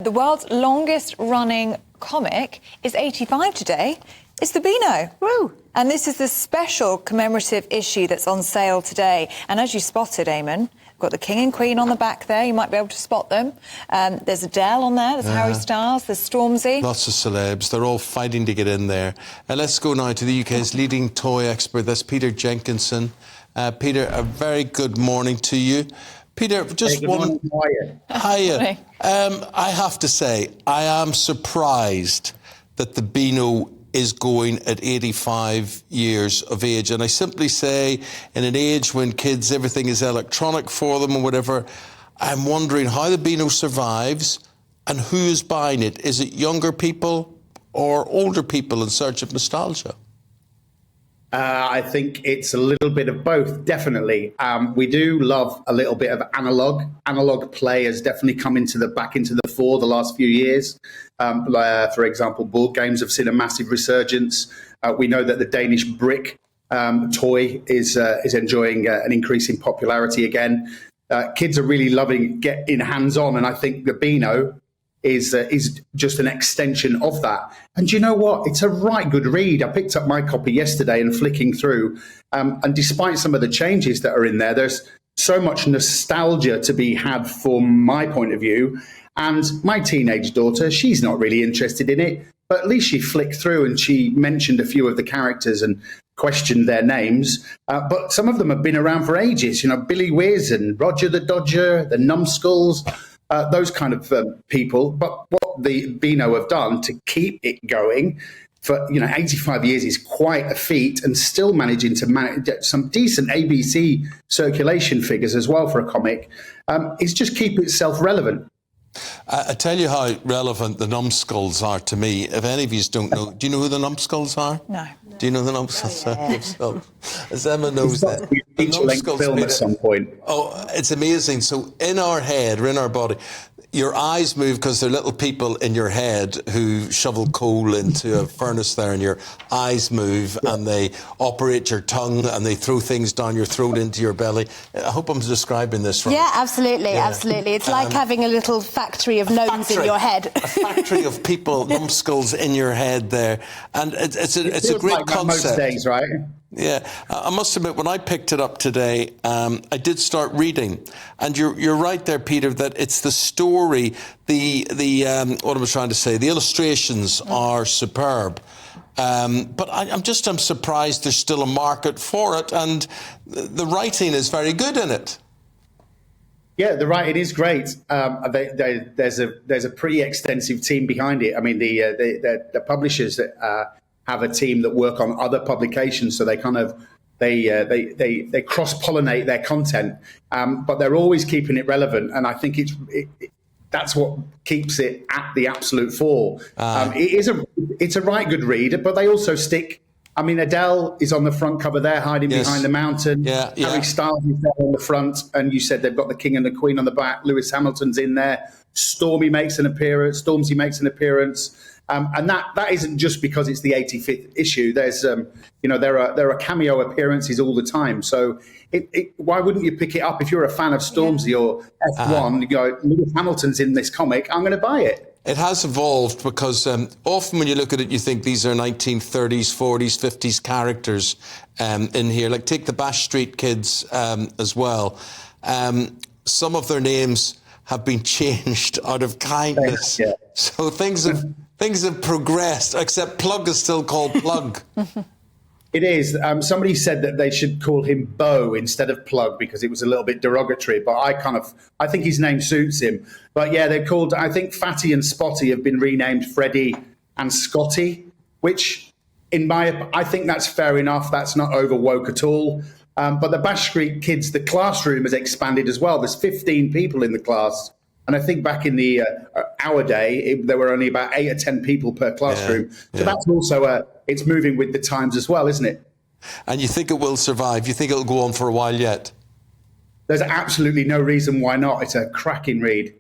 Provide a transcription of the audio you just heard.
The world's longest running comic is 85 today. It's the Beano. Woo! And this is the special commemorative issue that's on sale today. And as you spotted, Eamon, got the King and Queen on the back there. You might be able to spot them. There's Adele on there. There's Harry Styles. There's Stormzy. Lots of celebs. They're all fighting to get in there. Let's go now to the UK's leading toy expert. That's Peter Jenkinson. Peter, a very good morning to you. Peter, just one... Hiya. I have to say, I am surprised that the Beano is going at 85 years of age. And I simply say, in an age when kids, everything is electronic for them and whatever, I'm wondering how the Beano survives and who is buying it. Is it younger people or older people in search of nostalgia? I think it's a little bit of both, definitely. We do love a little bit of analog. Analog play has definitely come back into the fore the last few years. For example, board games have seen a massive resurgence. We know that the Danish brick toy is enjoying an increase in popularity again. Kids are really loving getting hands-on, and I think the Beano is just an extension of that. And you know what? It's a right good read. I picked up my copy yesterday and flicking through. And despite some of the changes that are in there, there's so much nostalgia to be had from my point of view. And my teenage daughter, she's not really interested in it, but at least she flicked through and she mentioned a few of the characters and questioned their names. But some of them have been around for ages. You know, Billy Whiz and Roger the Dodger, the Numbskulls, those kind of people. But what the Beano have done to keep it going for 85 years is quite a feat, and still managing to manage some decent ABC circulation figures as well for a comic, is just keep itself relevant. I tell you how relevant the Numbskulls are to me. If any of you don't know, do you know who the Numbskulls are? No. Do you know the Numbskulls are? As Emma knows that. The Numbskulls film at some point. Oh, it's amazing. So in our head, or in our body, your eyes move because they're little people in your head who shovel coal into a furnace there, and your eyes move and they operate your tongue and they throw things down your throat into your belly. I hope I'm describing this right. Yeah, absolutely, absolutely. It's like having a little factory of gnomes in your head. A factory of people, numbskulls in your head there. And it's a great like concept. Most days, right? Yeah, I must admit, when I picked it up today, I did start reading, and you're right there, Peter, that it's the story, the what I was trying to say, the illustrations are superb, but I'm surprised there's still a market for it, and the writing is very good in it. Yeah, the writing is great. There's a pretty extensive team behind it. I mean, the publishers that have a team that work on other publications, so they kind of they cross-pollinate their content, but they're always keeping it relevant, and I think that's what keeps it at the absolute fore. It's a right good read, but they also stick. I mean, Adele is on the front cover there, hiding behind the mountain. Yeah. Harry Styles is there on the front, and you said they've got the King and the Queen on the back. Lewis Hamilton's in there. Stormzy makes an appearance. And that isn't just because it's the 85th issue. There's, there are cameo appearances all the time. So why wouldn't you pick it up if you're a fan of Stormzy or F1? You go, Lewis Hamilton's in this comic, I'm going to buy it. It has evolved because often when you look at it, you think these are 1930s, 40s, 50s characters in here. Like take the Bash Street Kids as well. Some of their names have been changed out of kindness. Yeah. So things have progressed, except Plug is still called Plug. It is. Somebody said that they should call him Bo instead of Plug because it was a little bit derogatory, but I think his name suits him. But yeah, they're called, I think Fatty and Spotty have been renamed Freddie and Scotty, which I think that's fair enough. That's not over woke at all. But the Bash Street Kids, the classroom has expanded as well. There's 15 people in the class. And I think back in our day, there were only about 8 or 10 people per classroom. So that's also, it's moving with the times as well, isn't it? And you think it will survive? You think it'll go on for a while yet? There's absolutely no reason why not. It's a cracking read.